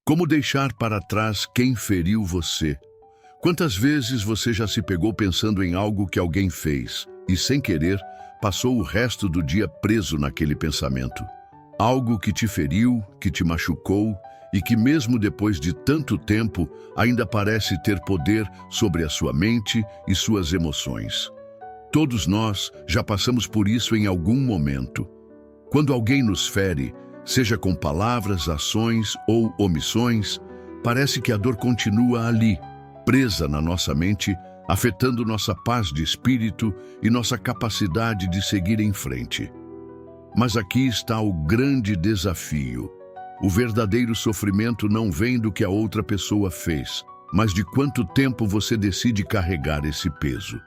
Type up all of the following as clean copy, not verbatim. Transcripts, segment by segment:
Como deixar para trás quem feriu você? Quantas vezes você já se pegou pensando em algo que alguém fez e, sem querer, passou o resto do dia preso naquele pensamento? Algo que te feriu, que te machucou e que, mesmo depois de tanto tempo, ainda parece ter poder sobre a sua mente e suas emoções. Todos nós já passamos por isso em algum momento. Quando alguém nos fere, seja com palavras, ações ou omissões, parece que a dor continua ali, presa na nossa mente, afetando nossa paz de espírito e nossa capacidade de seguir em frente. Mas aqui está o grande desafio. O verdadeiro sofrimento não vem do que a outra pessoa fez, mas de quanto tempo você decide carregar esse peso.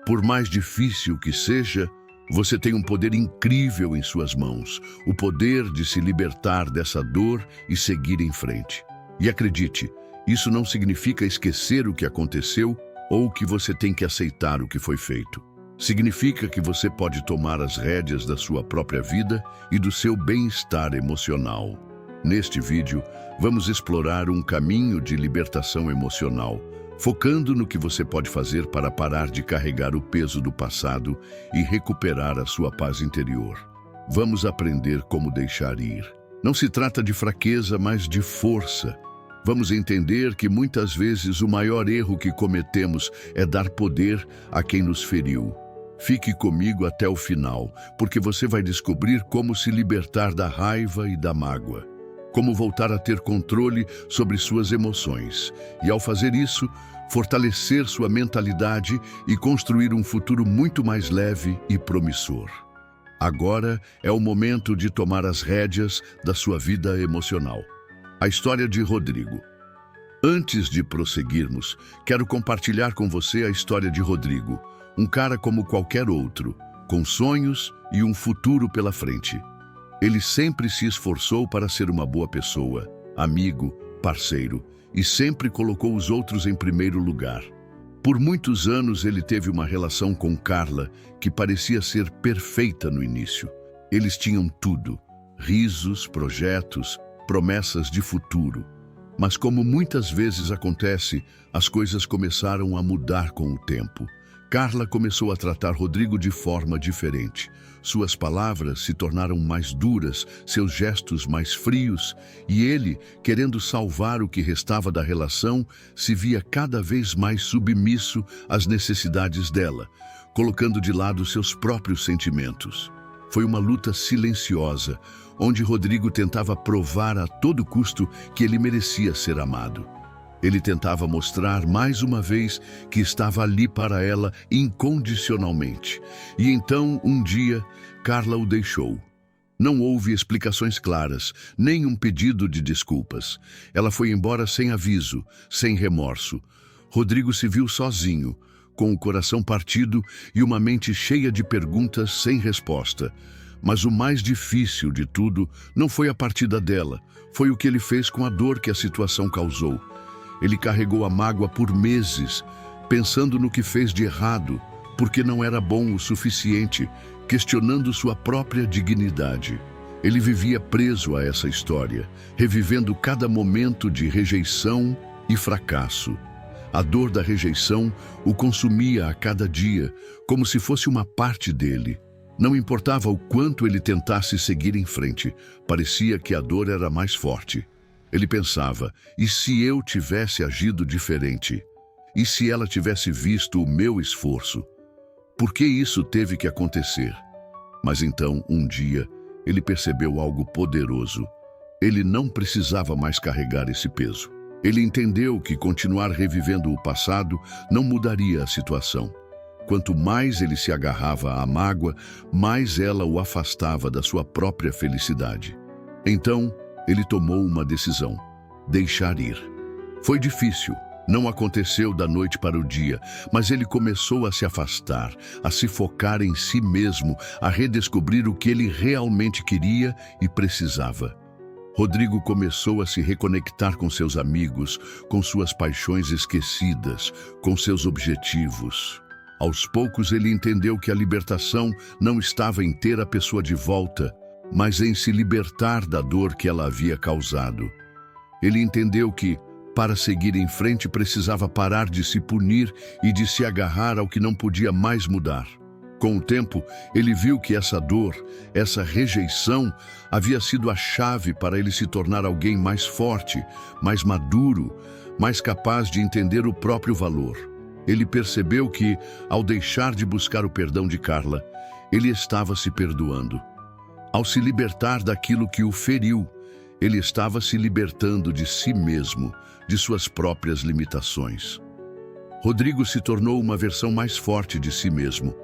Por mais difícil que seja, você tem um poder incrível em suas mãos, o poder de se libertar dessa dor e seguir em frente. E acredite, isso não significa esquecer o que aconteceu ou que você tem que aceitar o que foi feito. Significa que você pode tomar as rédeas da sua própria vida e do seu bem-estar emocional. Neste vídeo, vamos explorar um caminho de libertação emocional, focando no que você pode fazer para parar de carregar o peso do passado e recuperar a sua paz interior. Vamos aprender como deixar ir. Não se trata de fraqueza, mas de força. Vamos entender que muitas vezes o maior erro que cometemos é dar poder a quem nos feriu. Fique comigo até o final, porque você vai descobrir como se libertar da raiva e da mágoa. Como voltar a ter controle sobre suas emoções. E ao fazer isso, fortalecer sua mentalidade e construir um futuro muito mais leve e promissor. Agora é o momento de tomar as rédeas da sua vida emocional. A história de Rodrigo. Antes de prosseguirmos, quero compartilhar com você a história de Rodrigo, um cara como qualquer outro, com sonhos e um futuro pela frente. Ele sempre se esforçou para ser uma boa pessoa, amigo, parceiro, e sempre colocou os outros em primeiro lugar. Por muitos anos ele teve uma relação com Carla que parecia ser perfeita no início. Eles tinham tudo: risos, projetos, promessas de futuro. Mas como muitas vezes acontece, as coisas começaram a mudar com o tempo. Carla começou a tratar Rodrigo de forma diferente. Suas palavras se tornaram mais duras, seus gestos mais frios, e ele, querendo salvar o que restava da relação, se via cada vez mais submisso às necessidades dela, colocando de lado seus próprios sentimentos. Foi uma luta silenciosa, onde Rodrigo tentava provar a todo custo que ele merecia ser amado. Ele tentava mostrar mais uma vez que estava ali para ela incondicionalmente. E então, um dia, Carla o deixou. Não houve explicações claras, nem um pedido de desculpas. Ela foi embora sem aviso, sem remorso. Rodrigo se viu sozinho, com o coração partido e uma mente cheia de perguntas sem resposta. Mas o mais difícil de tudo não foi a partida dela, foi o que ele fez com a dor que a situação causou. Ele carregou a mágoa por meses, pensando no que fez de errado, porque não era bom o suficiente, questionando sua própria dignidade. Ele vivia preso a essa história, revivendo cada momento de rejeição e fracasso. A dor da rejeição o consumia a cada dia, como se fosse uma parte dele. Não importava o quanto ele tentasse seguir em frente, parecia que a dor era mais forte. Ele pensava, e se eu tivesse agido diferente? E se ela tivesse visto o meu esforço? Por que isso teve que acontecer? Mas então, um dia, ele percebeu algo poderoso. Ele não precisava mais carregar esse peso. Ele entendeu que continuar revivendo o passado não mudaria a situação. Quanto mais ele se agarrava à mágoa, mais ela o afastava da sua própria felicidade. Então, ele tomou uma decisão: deixar ir. Foi difícil, não aconteceu da noite para o dia, mas ele começou a se afastar, a se focar em si mesmo, a redescobrir o que ele realmente queria e precisava. Rodrigo começou a se reconectar com seus amigos, com suas paixões esquecidas, com seus objetivos. Aos poucos ele entendeu que a libertação não estava em ter a pessoa de volta, mas em se libertar da dor que ela havia causado. Ele entendeu que, para seguir em frente, precisava parar de se punir e de se agarrar ao que não podia mais mudar. Com o tempo, ele viu que essa dor, essa rejeição, havia sido a chave para ele se tornar alguém mais forte, mais maduro, mais capaz de entender o próprio valor. Ele percebeu que, ao deixar de buscar o perdão de Carla, ele estava se perdoando. Ao se libertar daquilo que o feriu, ele estava se libertando de si mesmo, de suas próprias limitações. Rodrigo se tornou uma versão mais forte de si mesmo,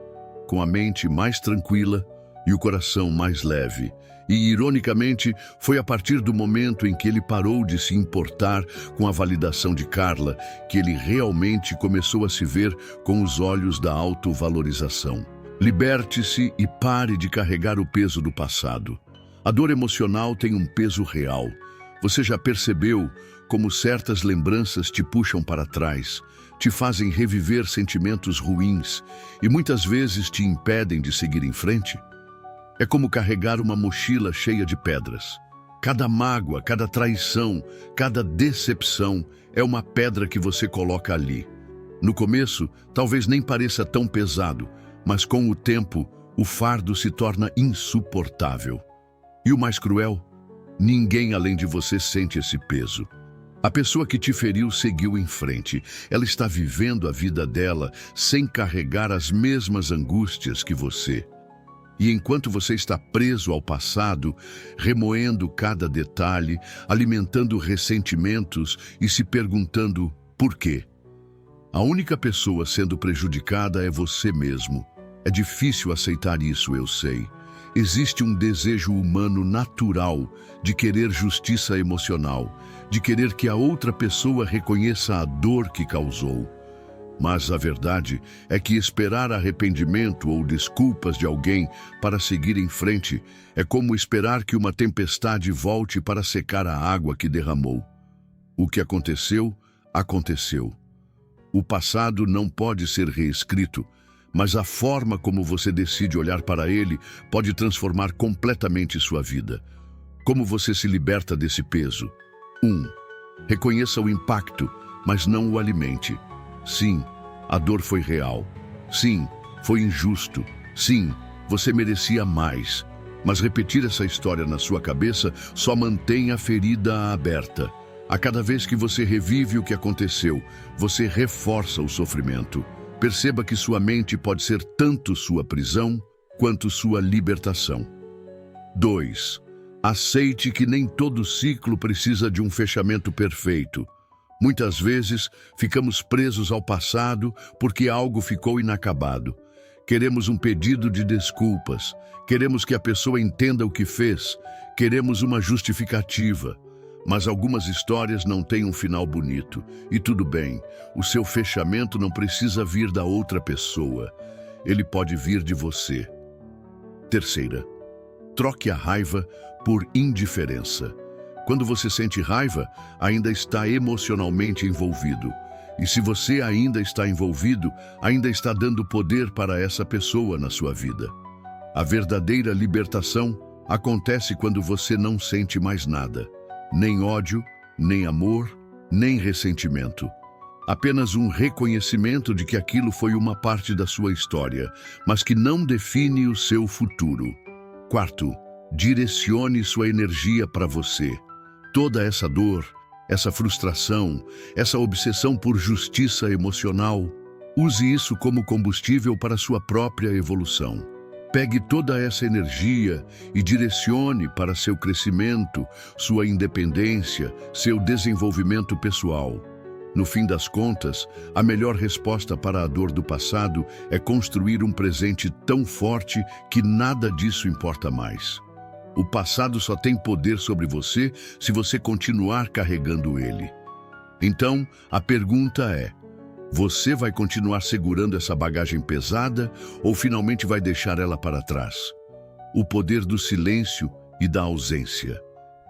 com a mente mais tranquila e o coração mais leve. E, ironicamente, foi a partir do momento em que ele parou de se importar com a validação de Carla que ele realmente começou a se ver com os olhos da autovalorização. Liberte-se e pare de carregar o peso do passado. A dor emocional tem um peso real. Você já percebeu como certas lembranças te puxam para trás, te fazem reviver sentimentos ruins e muitas vezes te impedem de seguir em frente? É como carregar uma mochila cheia de pedras. Cada mágoa, cada traição, cada decepção é uma pedra que você coloca ali. No começo, talvez nem pareça tão pesado, mas com o tempo, o fardo se torna insuportável. E o mais cruel? Ninguém além de você sente esse peso. A pessoa que te feriu seguiu em frente. Ela está vivendo a vida dela sem carregar as mesmas angústias que você. E enquanto você está preso ao passado, remoendo cada detalhe, alimentando ressentimentos e se perguntando por quê? A única pessoa sendo prejudicada é você mesmo. É difícil aceitar isso, eu sei. Existe um desejo humano natural de querer justiça emocional, de querer que a outra pessoa reconheça a dor que causou. Mas a verdade é que esperar arrependimento ou desculpas de alguém para seguir em frente é como esperar que uma tempestade volte para secar a água que derramou. O que aconteceu, aconteceu. O passado não pode ser reescrito, mas a forma como você decide olhar para ele pode transformar completamente sua vida. Como você se liberta desse peso? 1. Reconheça o impacto, mas não o alimente. Sim, a dor foi real. Sim, foi injusto. Sim, você merecia mais. Mas repetir essa história na sua cabeça só mantém a ferida aberta. A cada vez que você revive o que aconteceu, você reforça o sofrimento. Perceba que sua mente pode ser tanto sua prisão quanto sua libertação. 2. Aceite que nem todo ciclo precisa de um fechamento perfeito. Muitas vezes, ficamos presos ao passado porque algo ficou inacabado. Queremos um pedido de desculpas, queremos que a pessoa entenda o que fez, queremos uma justificativa. Mas algumas histórias não têm um final bonito. E tudo bem, o seu fechamento não precisa vir da outra pessoa. Ele pode vir de você. 3. Troque a raiva por indiferença. Quando você sente raiva, ainda está emocionalmente envolvido. E se você ainda está envolvido, ainda está dando poder para essa pessoa na sua vida. A verdadeira libertação acontece quando você não sente mais nada. Nem ódio, nem amor, nem ressentimento. Apenas um reconhecimento de que aquilo foi uma parte da sua história, mas que não define o seu futuro. 4. Direcione sua energia para você. Toda essa dor, essa frustração, essa obsessão por justiça emocional, use isso como combustível para sua própria evolução. Pegue toda essa energia e direcione para seu crescimento, sua independência, seu desenvolvimento pessoal. No fim das contas, a melhor resposta para a dor do passado é construir um presente tão forte que nada disso importa mais. O passado só tem poder sobre você se você continuar carregando ele. Então, a pergunta é: você vai continuar segurando essa bagagem pesada ou finalmente vai deixar ela para trás? O poder do silêncio e da ausência.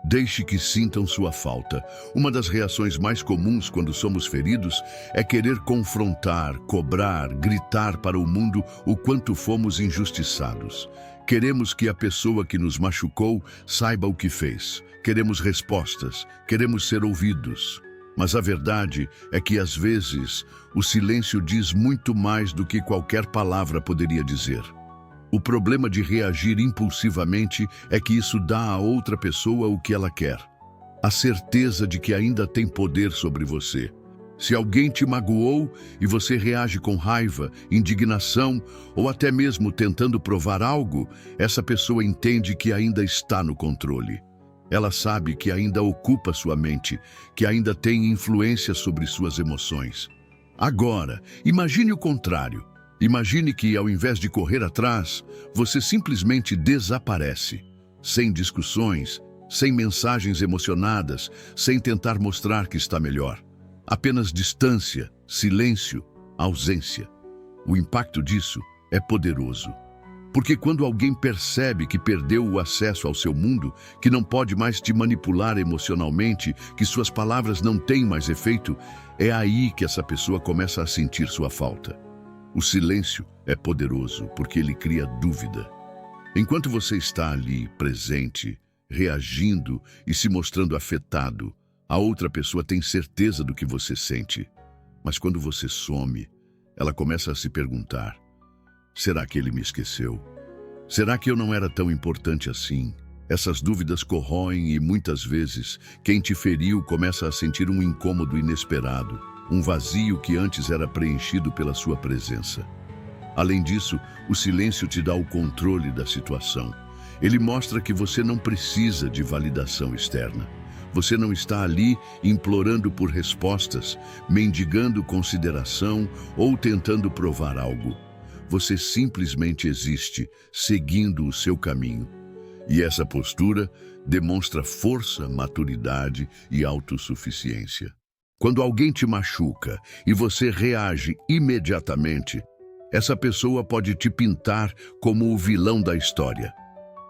Deixe que sintam sua falta. Uma das reações mais comuns quando somos feridos é querer confrontar, cobrar, gritar para o mundo o quanto fomos injustiçados. Queremos que a pessoa que nos machucou saiba o que fez. Queremos respostas, queremos ser ouvidos. Mas a verdade é que, às vezes, o silêncio diz muito mais do que qualquer palavra poderia dizer. O problema de reagir impulsivamente é que isso dá à outra pessoa o que ela quer. A certeza de que ainda tem poder sobre você. Se alguém te magoou e você reage com raiva, indignação ou até mesmo tentando provar algo, essa pessoa entende que ainda está no controle. Ela sabe que ainda ocupa sua mente, que ainda tem influência sobre suas emoções. Agora, imagine o contrário. Imagine que, ao invés de correr atrás, você simplesmente desaparece. Sem discussões, sem mensagens emocionadas, sem tentar mostrar que está melhor. Apenas distância, silêncio, ausência. O impacto disso é poderoso. Porque quando alguém percebe que perdeu o acesso ao seu mundo, que não pode mais te manipular emocionalmente, que suas palavras não têm mais efeito, é aí que essa pessoa começa a sentir sua falta. O silêncio é poderoso porque ele cria dúvida. Enquanto você está ali, presente, reagindo e se mostrando afetado, a outra pessoa tem certeza do que você sente. Mas quando você some, ela começa a se perguntar: será que ele me esqueceu? Será que eu não era tão importante assim? Essas dúvidas corroem e, muitas vezes, quem te feriu começa a sentir um incômodo inesperado, um vazio que antes era preenchido pela sua presença. Além disso, o silêncio te dá o controle da situação. Ele mostra que você não precisa de validação externa. Você não está ali implorando por respostas, mendigando consideração ou tentando provar algo. Você simplesmente existe, seguindo o seu caminho. E essa postura demonstra força, maturidade e autossuficiência. Quando alguém te machuca e você reage imediatamente, essa pessoa pode te pintar como o vilão da história.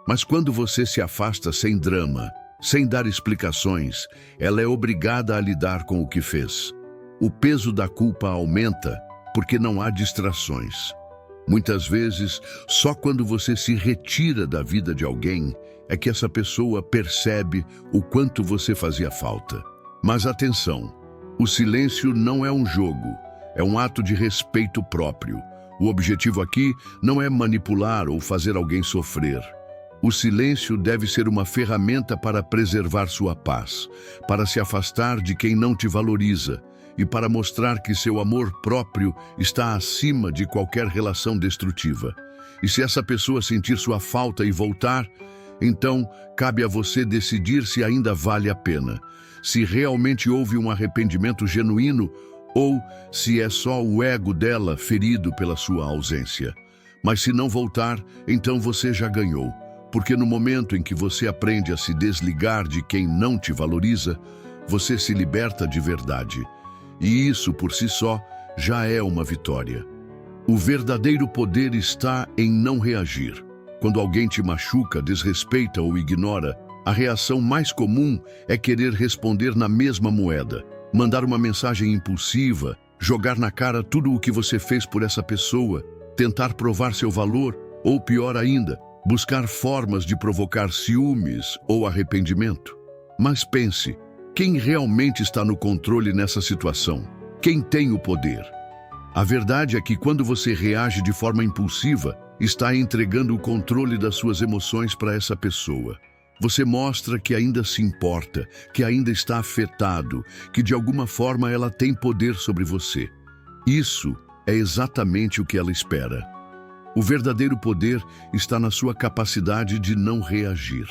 Mas quando você se afasta sem drama, sem dar explicações, ela é obrigada a lidar com o que fez. O peso da culpa aumenta porque não há distrações. Muitas vezes, só quando você se retira da vida de alguém é que essa pessoa percebe o quanto você fazia falta. Mas atenção, o silêncio não é um jogo, é um ato de respeito próprio. O objetivo aqui não é manipular ou fazer alguém sofrer. O silêncio deve ser uma ferramenta para preservar sua paz, para se afastar de quem não te valoriza e para mostrar que seu amor próprio está acima de qualquer relação destrutiva. E se essa pessoa sentir sua falta e voltar, então cabe a você decidir se ainda vale a pena, se realmente houve um arrependimento genuíno ou se é só o ego dela ferido pela sua ausência. Mas se não voltar, então você já ganhou. Porque no momento em que você aprende a se desligar de quem não te valoriza, você se liberta de verdade. E isso, por si só, já é uma vitória. O verdadeiro poder está em não reagir. Quando alguém te machuca, desrespeita ou ignora, a reação mais comum é querer responder na mesma moeda, mandar uma mensagem impulsiva, jogar na cara tudo o que você fez por essa pessoa, tentar provar seu valor ou, pior ainda, buscar formas de provocar ciúmes ou arrependimento. Mas pense, quem realmente está no controle nessa situação? Quem tem o poder? A verdade é que quando você reage de forma impulsiva, está entregando o controle das suas emoções para essa pessoa. Você mostra que ainda se importa, que ainda está afetado, que de alguma forma ela tem poder sobre você. Isso é exatamente o que ela espera. O verdadeiro poder está na sua capacidade de não reagir.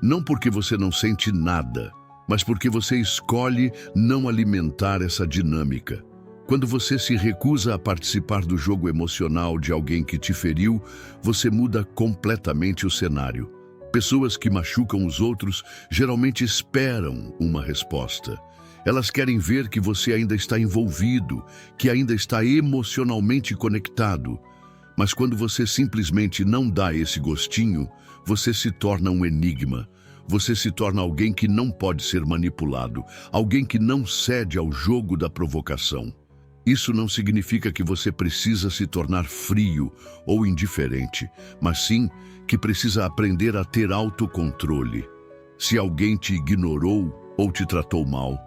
Não porque você não sente nada, mas porque você escolhe não alimentar essa dinâmica. Quando você se recusa a participar do jogo emocional de alguém que te feriu, você muda completamente o cenário. Pessoas que machucam os outros geralmente esperam uma resposta. Elas querem ver que você ainda está envolvido, que ainda está emocionalmente conectado. Mas quando você simplesmente não dá esse gostinho, você se torna um enigma. Você se torna alguém que não pode ser manipulado, alguém que não cede ao jogo da provocação. Isso não significa que você precisa se tornar frio ou indiferente, mas sim que precisa aprender a ter autocontrole. Se alguém te ignorou ou te tratou mal,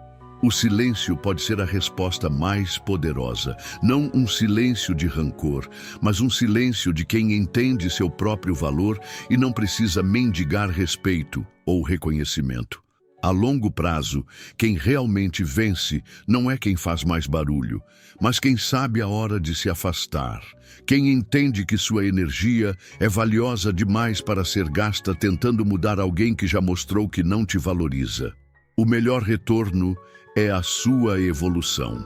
o silêncio pode ser a resposta mais poderosa. Não um silêncio de rancor, mas um silêncio de quem entende seu próprio valor e não precisa mendigar respeito ou reconhecimento. A longo prazo, quem realmente vence não é quem faz mais barulho, mas quem sabe a hora de se afastar. Quem entende que sua energia é valiosa demais para ser gasta tentando mudar alguém que já mostrou que não te valoriza. O melhor retorno é a sua evolução.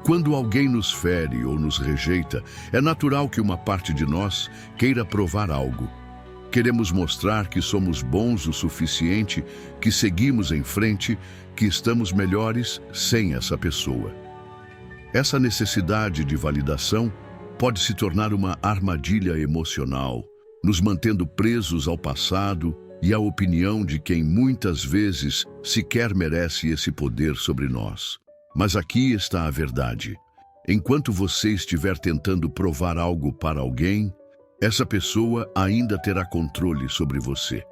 Quando alguém nos fere ou nos rejeita, é natural que uma parte de nós queira provar algo. Queremos mostrar que somos bons o suficiente, que seguimos em frente, que estamos melhores sem essa pessoa. Essa necessidade de validação pode se tornar uma armadilha emocional, nos mantendo presos ao passado e à opinião de quem muitas vezes sequer merece esse poder sobre nós. Mas aqui está a verdade. Enquanto você estiver tentando provar algo para alguém, essa pessoa ainda terá controle sobre você,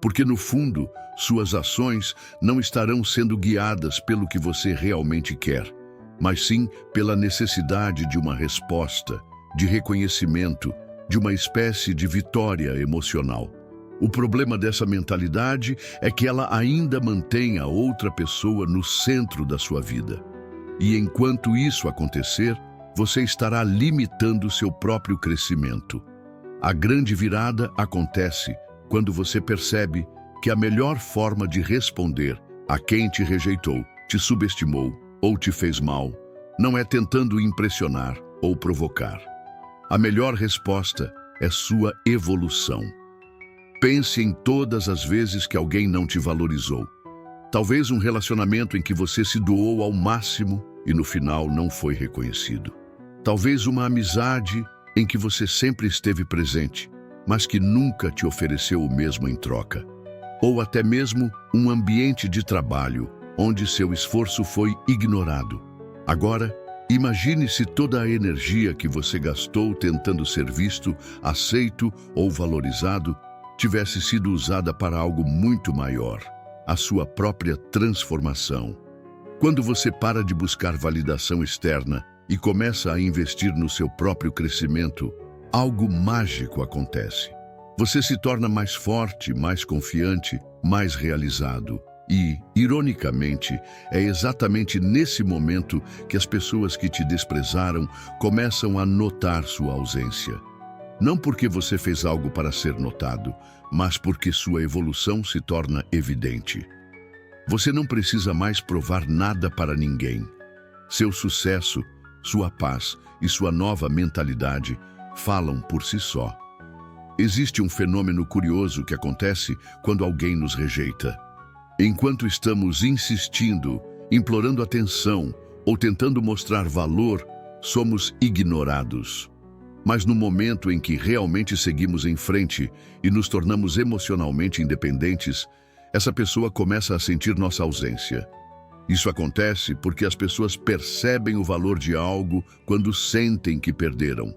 porque no fundo, suas ações não estarão sendo guiadas pelo que você realmente quer, mas sim pela necessidade de uma resposta, de reconhecimento, de uma espécie de vitória emocional. O problema dessa mentalidade é que ela ainda mantém a outra pessoa no centro da sua vida. E enquanto isso acontecer, você estará limitando seu próprio crescimento. A grande virada acontece quando você percebe que a melhor forma de responder a quem te rejeitou, te subestimou ou te fez mal não é tentando impressionar ou provocar. A melhor resposta é sua evolução. Pense em todas as vezes que alguém não te valorizou. Talvez um relacionamento em que você se doou ao máximo e no final não foi reconhecido. Talvez uma amizade em que você sempre esteve presente, mas que nunca te ofereceu o mesmo em troca. Ou até mesmo um ambiente de trabalho onde seu esforço foi ignorado. Agora, imagine-se toda a energia que você gastou tentando ser visto, aceito ou valorizado tivesse sido usada para algo muito maior, a sua própria transformação. Quando você para de buscar validação externa e começa a investir no seu próprio crescimento, algo mágico acontece. Você se torna mais forte, mais confiante, mais realizado. E, ironicamente, é exatamente nesse momento que as pessoas que te desprezaram começam a notar sua ausência. Não porque você fez algo para ser notado, mas porque sua evolução se torna evidente. Você não precisa mais provar nada para ninguém. Seu sucesso, sua paz e sua nova mentalidade falam por si só. Existe um fenômeno curioso que acontece quando alguém nos rejeita. Enquanto estamos insistindo, implorando atenção ou tentando mostrar valor, somos ignorados. Mas no momento em que realmente seguimos em frente e nos tornamos emocionalmente independentes, essa pessoa começa a sentir nossa ausência. Isso acontece porque as pessoas percebem o valor de algo quando sentem que perderam.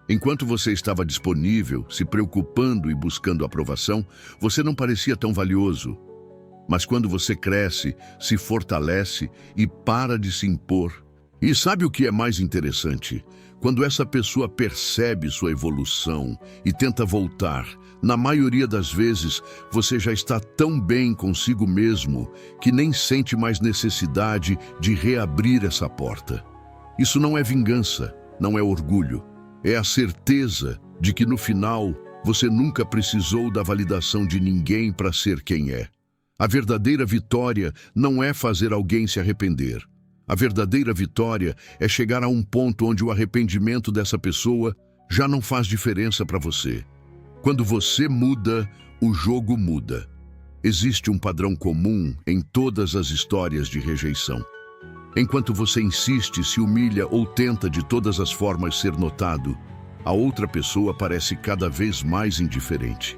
Enquanto você estava disponível, se preocupando e buscando aprovação, você não parecia tão valioso. Mas quando você cresce, se fortalece e para de se impor. E sabe o que é mais interessante? Quando essa pessoa percebe sua evolução e tenta voltar, na maioria das vezes, você já está tão bem consigo mesmo que nem sente mais necessidade de reabrir essa porta. Isso não é vingança, não é orgulho. É a certeza de que no final você nunca precisou da validação de ninguém para ser quem é. A verdadeira vitória não é fazer alguém se arrepender. A verdadeira vitória é chegar a um ponto onde o arrependimento dessa pessoa já não faz diferença para você. Quando você muda, o jogo muda. Existe um padrão comum em todas as histórias de rejeição. Enquanto você insiste, se humilha ou tenta de todas as formas ser notado, a outra pessoa parece cada vez mais indiferente.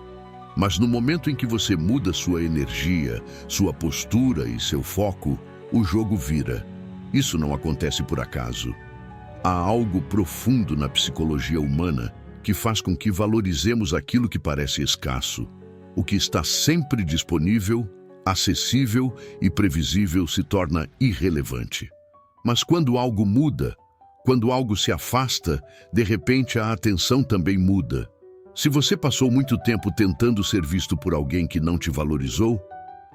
Mas no momento em que você muda sua energia, sua postura e seu foco, o jogo vira. Isso não acontece por acaso. Há algo profundo na psicologia humana que faz com que valorizemos aquilo que parece escasso. O que está sempre disponível, acessível e previsível se torna irrelevante. Mas quando algo muda, quando algo se afasta, de repente a atenção também muda. Se você passou muito tempo tentando ser visto por alguém que não te valorizou,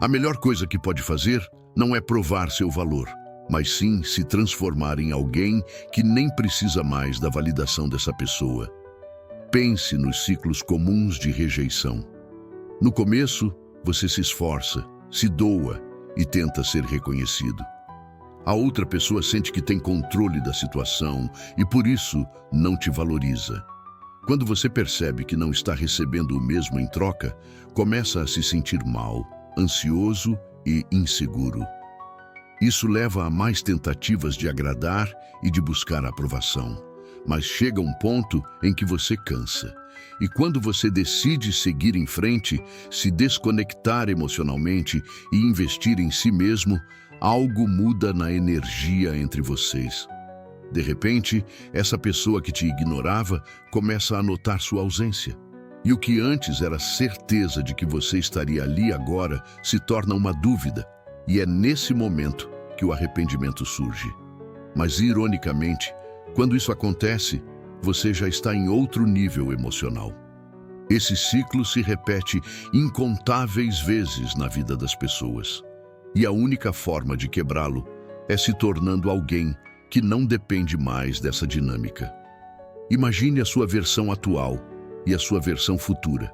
a melhor coisa que pode fazer não é provar seu valor, mas sim se transformar em alguém que nem precisa mais da validação dessa pessoa. Pense nos ciclos comuns de rejeição. No começo, você se esforça, se doa e tenta ser reconhecido. A outra pessoa sente que tem controle da situação e, por isso, não te valoriza. Quando você percebe que não está recebendo o mesmo em troca, começa a se sentir mal, ansioso e inseguro. Isso leva a mais tentativas de agradar e de buscar aprovação. Mas chega um ponto em que você cansa. E quando você decide seguir em frente, se desconectar emocionalmente e investir em si mesmo, algo muda na energia entre vocês. De repente, essa pessoa que te ignorava começa a notar sua ausência. E o que antes era certeza de que você estaria ali agora se torna uma dúvida. E é nesse momento que o arrependimento surge. Mas, ironicamente, quando isso acontece, você já está em outro nível emocional. Esse ciclo se repete incontáveis vezes na vida das pessoas. E a única forma de quebrá-lo é se tornando alguém que não depende mais dessa dinâmica. Imagine a sua versão atual e a sua versão futura.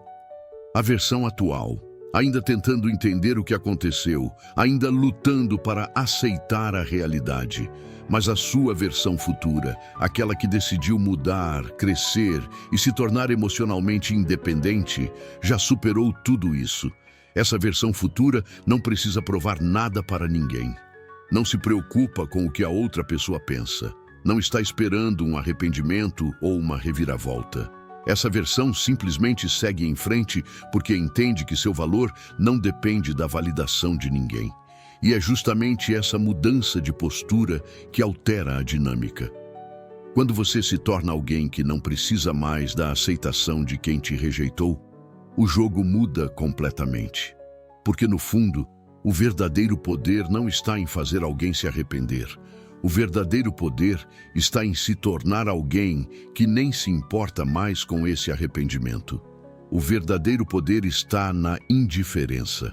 A versão atual, ainda tentando entender o que aconteceu, ainda lutando para aceitar a realidade. Mas a sua versão futura, aquela que decidiu mudar, crescer e se tornar emocionalmente independente, já superou tudo isso. Essa versão futura não precisa provar nada para ninguém. Não se preocupa com o que a outra pessoa pensa. Não está esperando um arrependimento ou uma reviravolta. Essa versão simplesmente segue em frente porque entende que seu valor não depende da validação de ninguém. E é justamente essa mudança de postura que altera a dinâmica. Quando você se torna alguém que não precisa mais da aceitação de quem te rejeitou, o jogo muda completamente. Porque, no fundo, o verdadeiro poder não está em fazer alguém se arrepender. O verdadeiro poder está em se tornar alguém que nem se importa mais com esse arrependimento. O verdadeiro poder está na indiferença.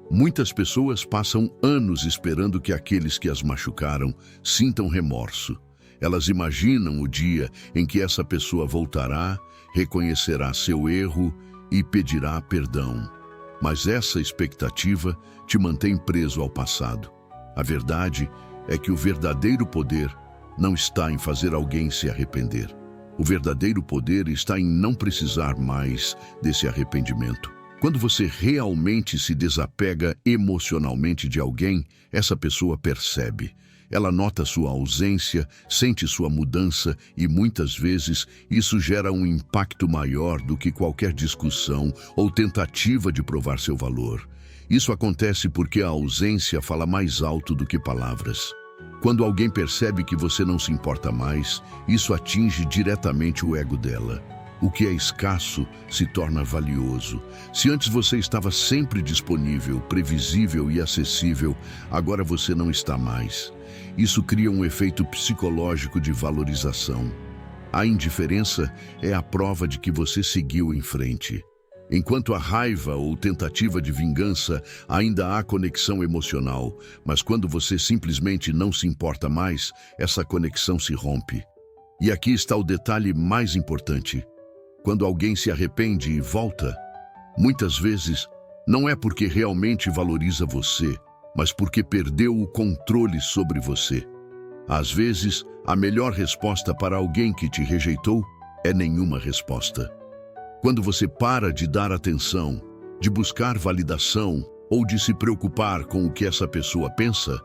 Muitas pessoas passam anos esperando que aqueles que as machucaram sintam remorso. Elas imaginam o dia em que essa pessoa voltará, reconhecerá seu erro e pedirá perdão. Mas essa expectativa te mantém preso ao passado. A verdade é que o verdadeiro poder não está em fazer alguém se arrepender. O verdadeiro poder está em não precisar mais desse arrependimento. Quando você realmente se desapega emocionalmente de alguém, essa pessoa percebe. Ela nota sua ausência, sente sua mudança e muitas vezes isso gera um impacto maior do que qualquer discussão ou tentativa de provar seu valor. Isso acontece porque a ausência fala mais alto do que palavras. Quando alguém percebe que você não se importa mais, isso atinge diretamente o ego dela. O que é escasso se torna valioso. Se antes você estava sempre disponível, previsível e acessível, agora você não está mais. Isso cria um efeito psicológico de valorização. A indiferença é a prova de que você seguiu em frente. Enquanto a raiva ou tentativa de vingança ainda há conexão emocional, mas quando você simplesmente não se importa mais, essa conexão se rompe. E aqui está o detalhe mais importante. Quando alguém se arrepende e volta, muitas vezes não é porque realmente valoriza você, mas porque perdeu o controle sobre você. Às vezes, a melhor resposta para alguém que te rejeitou é nenhuma resposta. Quando você para de dar atenção, de buscar validação ou de se preocupar com o que essa pessoa pensa,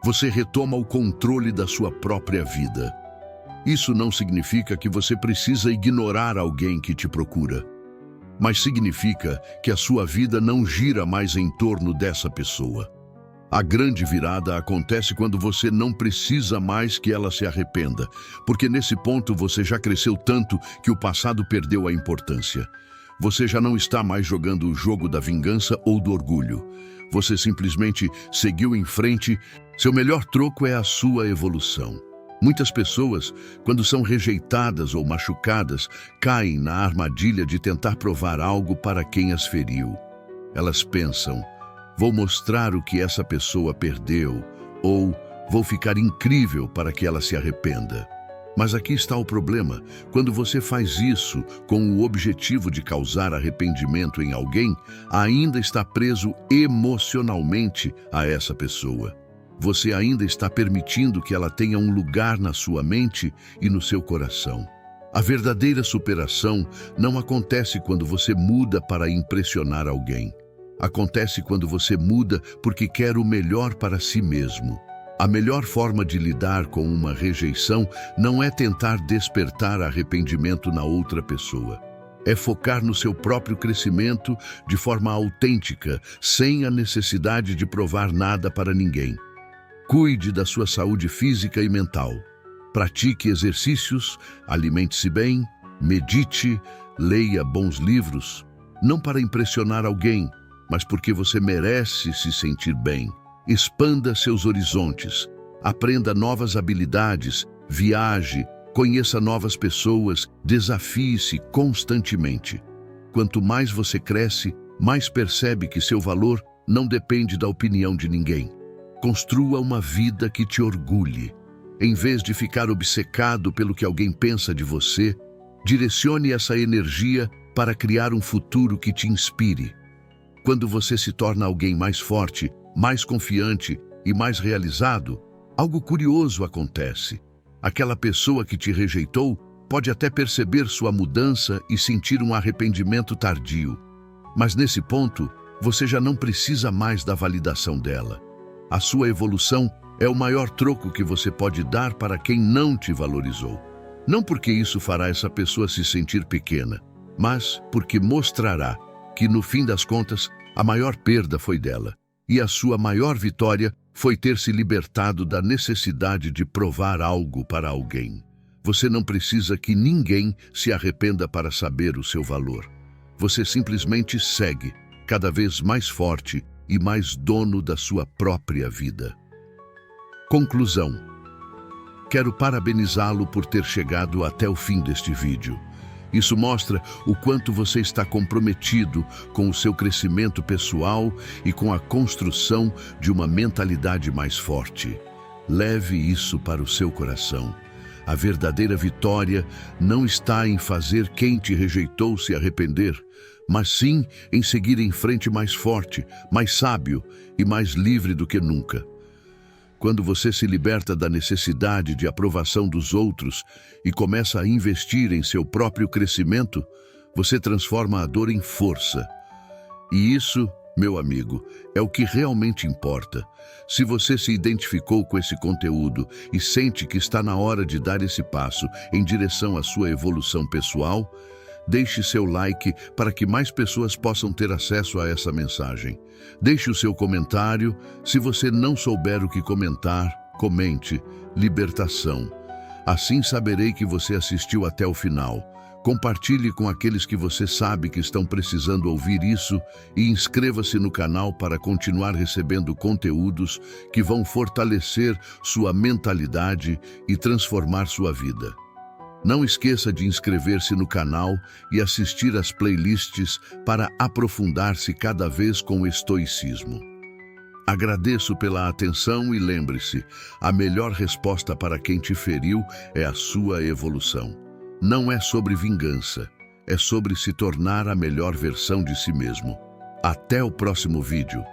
você retoma o controle da sua própria vida. Isso não significa que você precisa ignorar alguém que te procura, mas significa que a sua vida não gira mais em torno dessa pessoa. A grande virada acontece quando você não precisa mais que ela se arrependa, porque nesse ponto você já cresceu tanto que o passado perdeu a importância. Você já não está mais jogando o jogo da vingança ou do orgulho. Você simplesmente seguiu em frente. Seu melhor troco é a sua evolução. Muitas pessoas, quando são rejeitadas ou machucadas, caem na armadilha de tentar provar algo para quem as feriu. Elas pensam: vou mostrar o que essa pessoa perdeu, ou vou ficar incrível para que ela se arrependa. Mas aqui está o problema. Quando você faz isso com o objetivo de causar arrependimento em alguém, ainda está preso emocionalmente a essa pessoa. Você ainda está permitindo que ela tenha um lugar na sua mente e no seu coração. A verdadeira superação não acontece quando você muda para impressionar alguém. Acontece quando você muda porque quer o melhor para si mesmo. A melhor forma de lidar com uma rejeição não é tentar despertar arrependimento na outra pessoa. É focar no seu próprio crescimento de forma autêntica, sem a necessidade de provar nada para ninguém. Cuide da sua saúde física e mental. Pratique exercícios, alimente-se bem, medite, leia bons livros, não para impressionar alguém, mas porque você merece se sentir bem. Expanda seus horizontes, aprenda novas habilidades, viaje, conheça novas pessoas, desafie-se constantemente. Quanto mais você cresce, mais percebe que seu valor não depende da opinião de ninguém. Construa uma vida que te orgulhe. Em vez de ficar obcecado pelo que alguém pensa de você, direcione essa energia para criar um futuro que te inspire. Quando você se torna alguém mais forte, mais confiante e mais realizado, algo curioso acontece. Aquela pessoa que te rejeitou pode até perceber sua mudança e sentir um arrependimento tardio. Mas nesse ponto, você já não precisa mais da validação dela. A sua evolução é o maior troco que você pode dar para quem não te valorizou. Não porque isso fará essa pessoa se sentir pequena, mas porque mostrará que, no fim das contas, a maior perda foi dela. E a sua maior vitória foi ter se libertado da necessidade de provar algo para alguém. Você não precisa que ninguém se arrependa para saber o seu valor. Você simplesmente segue, cada vez mais forte e mais dono da sua própria vida. Conclusão. Quero parabenizá-lo por ter chegado até o fim deste vídeo. Isso mostra o quanto você está comprometido com o seu crescimento pessoal e com a construção de uma mentalidade mais forte. Leve isso para o seu coração. A verdadeira vitória não está em fazer quem te rejeitou se arrepender, mas sim em seguir em frente mais forte, mais sábio e mais livre do que nunca. Quando você se liberta da necessidade de aprovação dos outros e começa a investir em seu próprio crescimento, você transforma a dor em força. E isso, meu amigo, é o que realmente importa. Se você se identificou com esse conteúdo e sente que está na hora de dar esse passo em direção à sua evolução pessoal, deixe seu like para que mais pessoas possam ter acesso a essa mensagem. Deixe o seu comentário. Se você não souber o que comentar, comente libertação. Assim saberei que você assistiu até o final. Compartilhe com aqueles que você sabe que estão precisando ouvir isso e inscreva-se no canal para continuar recebendo conteúdos que vão fortalecer sua mentalidade e transformar sua vida. Não esqueça de inscrever-se no canal e assistir às playlists para aprofundar-se cada vez com o estoicismo. Agradeço pela atenção e lembre-se, a melhor resposta para quem te feriu é a sua evolução. Não é sobre vingança, é sobre se tornar a melhor versão de si mesmo. Até o próximo vídeo.